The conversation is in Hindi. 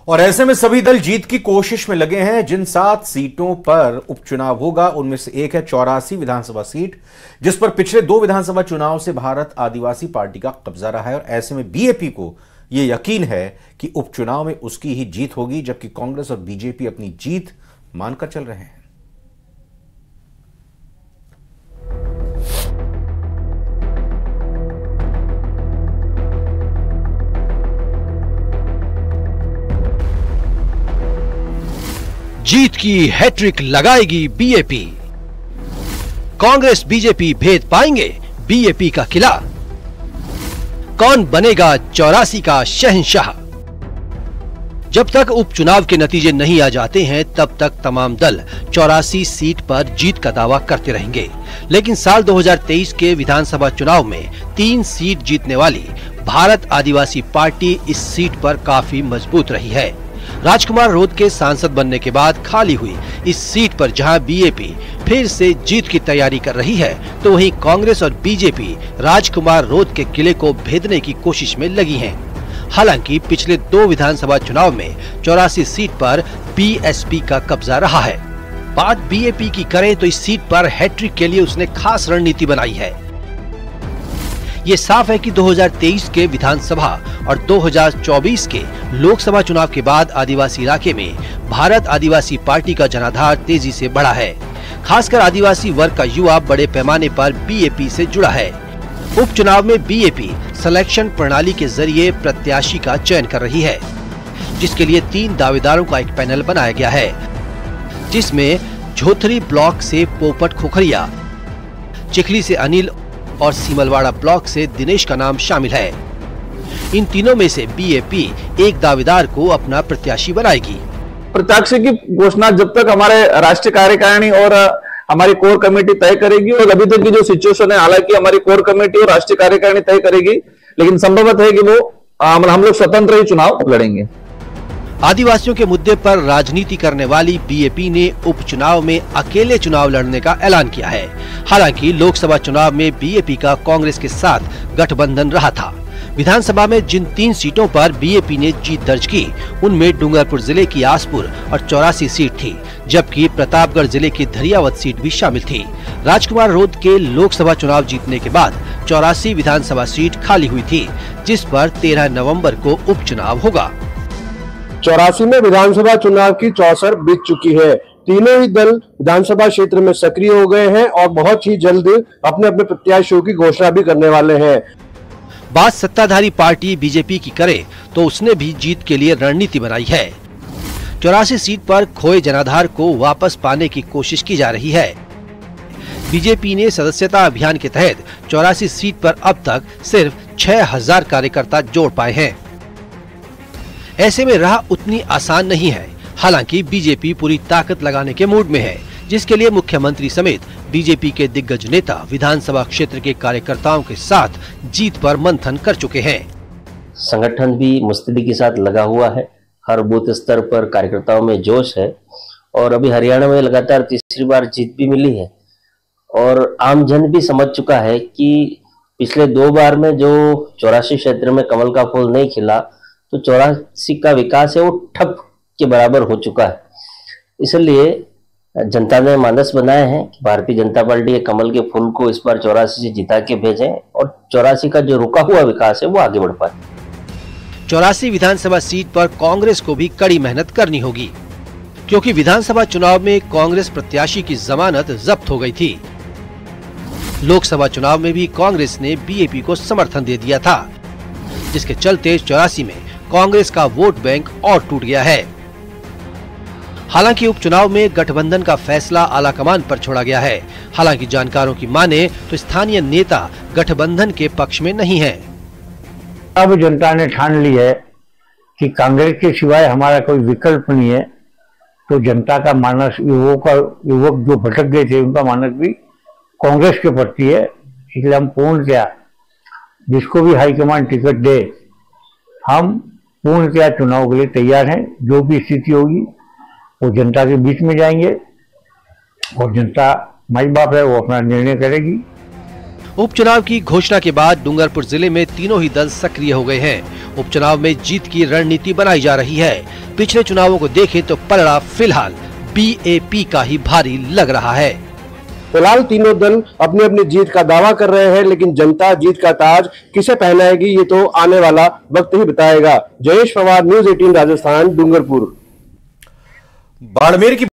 और ऐसे में सभी दल जीत की कोशिश में लगे हैं। जिन 7 सीटों पर उपचुनाव होगा उनमें से एक है 84 विधानसभा सीट, जिस पर पिछले 2 विधानसभा चुनाव से भारत आदिवासी पार्टी का कब्जा रहा है। और ऐसे में बीएपी को यह यकीन है कि उपचुनाव में उसकी ही जीत होगी, जबकि कांग्रेस और बीजेपी अपनी जीत मानकर चल रहे हैं। जीत की हैट्रिक लगाएगी बीएपी। कांग्रेस बीजेपी भेद पाएंगे बीएपी का किला। कौन बनेगा 84 का शहंशाह? जब तक उपचुनाव के नतीजे नहीं आ जाते हैं तब तक तमाम दल 84 सीट पर जीत का दावा करते रहेंगे। लेकिन साल 2023 के विधानसभा चुनाव में 3 सीट जीतने वाली भारत आदिवासी पार्टी इस सीट पर काफी मजबूत रही है। राजकुमार रोध के सांसद बनने के बाद खाली हुई इस सीट पर जहां बीएपी फिर से जीत की तैयारी कर रही है, तो वहीं कांग्रेस और बीजेपी राजकुमार रोध के किले को भेदने की कोशिश में लगी हैं। हालांकि पिछले 2 विधानसभा चुनाव में 84 सीट पर बीएसपी का कब्जा रहा है। बात बीएपी की करें तो इस सीट पर हैट्रिक के लिए उसने खास रणनीति बनाई है। ये साफ है कि 2023 के विधानसभा और 2024 के लोकसभा चुनाव के बाद आदिवासी इलाके में भारत आदिवासी पार्टी का जनाधार तेजी से बढ़ा है। खासकर आदिवासी वर्ग का युवा बड़े पैमाने पर बीएपी से जुड़ा है। उपचुनाव में बीएपी सिलेक्शन प्रणाली के जरिए प्रत्याशी का चयन कर रही है, जिसके लिए 3 दावेदारों का एक पैनल बनाया गया है, जिसमें झोथरी ब्लॉक से पोपट खोखरिया, चिखली से अनिल और सीमलवाड़ा ब्लॉक से दिनेश का नाम शामिल है। इन तीनों में से बीएपी एक दावेदार को अपना प्रत्याशी बनाएगी। प्रत्याशी की घोषणा जब तक हमारे राष्ट्रीय कार्यकारिणी और हमारी कोर कमेटी तय करेगी, और अभी तक की जो सिचुएशन है, हालांकि हमारी कोर कमेटी और राष्ट्रीय कार्यकारिणी तय करेगी, लेकिन संभवत है कि वो हम लोग स्वतंत्र ही चुनाव लड़ेंगे। आदिवासियों के मुद्दे पर राजनीति करने वाली बीएपी ने उपचुनाव में अकेले चुनाव लड़ने का ऐलान किया है। हालांकि लोकसभा चुनाव में बीएपी का कांग्रेस के साथ गठबंधन रहा था। विधानसभा में जिन 3 सीटों पर बीएपी ने जीत दर्ज की, उनमें डूंगरपुर जिले की आसपुर और 84 सीट थी, जबकि प्रतापगढ़ जिले की धरियावत सीट भी शामिल थी। राजकुमार रोध के लोकसभा चुनाव जीतने के बाद 84 विधानसभा सीट खाली हुई थी, जिस पर 13 नवम्बर को उपचुनाव होगा। 84 में विधानसभा चुनाव की 64 बीत चुकी है। तीनों ही दल विधानसभा क्षेत्र में सक्रिय हो गए हैं और बहुत ही जल्द अपने अपने प्रत्याशियों की घोषणा भी करने वाले हैं। बात सत्ताधारी पार्टी बीजेपी की करे तो उसने भी जीत के लिए रणनीति बनाई है। 84 सीट पर खोए जनाधार को वापस पाने की कोशिश की जा रही है। बीजेपी ने सदस्यता अभियान के तहत 84 सीट पर अब तक सिर्फ 6000 कार्यकर्ता जोड़ पाए हैं। ऐसे में राह उतनी आसान नहीं है। हालांकि बीजेपी पूरी ताकत लगाने के मूड में है, जिसके लिए मुख्यमंत्री समेत बीजेपी के दिग्गज नेता विधानसभा क्षेत्र के कार्यकर्ताओं के साथ जीत पर मंथन कर चुके हैं। संगठन भी मुस्तैदी के साथ लगा हुआ है। हर बूथ स्तर पर कार्यकर्ताओं में जोश है और अभी हरियाणा में लगातार तीसरी बार जीत भी मिली है। और आम जन भी समझ चुका है कि पिछले 2 बार में जो 84 क्षेत्र में कमल का फूल नहीं खिला, तो 84 का विकास है वो ठप के बराबर हो चुका है। इसलिए जनता ने मानस बनाए हैं कि भारतीय जनता पार्टी कमल के फूल को इस बार 84 से जिता के भेजें और 84 का जो रुका हुआ विकास है वो आगे बढ़ पाए। 84 विधानसभा सीट पर कांग्रेस को भी कड़ी मेहनत करनी होगी, क्योंकि विधानसभा चुनाव में कांग्रेस प्रत्याशी की जमानत जब्त हो गई थी। लोकसभा चुनाव में भी कांग्रेस ने बीएपी को समर्थन दे दिया था, जिसके चलते 84 में कांग्रेस का वोट बैंक और टूट गया है। हालांकि उपचुनाव में गठबंधन का फैसला आलाकमान पर छोड़ा गया है। हालांकि जानकारों की माने तो स्थानीय नेता गठबंधन के पक्ष में नहीं है। अब जनता ने ठान ली है कि कांग्रेस के सिवाय हमारा कोई विकल्प नहीं है, तो जनता का मानस, युवक जो भटक गए थे उनका मानस भी कांग्रेस के प्रति है। इसलिए हम पूर्णतया जिसको भी हाईकमान टिकट दे, हम पूर्णतया चुनाव के लिए तैयार हैं। जो भी स्थिति होगी वो जनता के बीच में जाएंगे और जनता माई बाप है, वो अपना निर्णय करेगी। उपचुनाव की घोषणा के बाद डूंगरपुर जिले में तीनों ही दल सक्रिय हो गए हैं। उपचुनाव में जीत की रणनीति बनाई जा रही है। पिछले चुनावों को देखें तो पलड़ा फिलहाल बीएपी का ही भारी लग रहा है। फिलहाल तीनों दल अपनी अपनी जीत का दावा कर रहे हैं, लेकिन जनता जीत का ताज किसे पहनाएगी ये तो आने वाला वक्त ही बताएगा। जयेश पवार, न्यूज़ 18 राजस्थान, डूंगरपुर। बाड़मेर की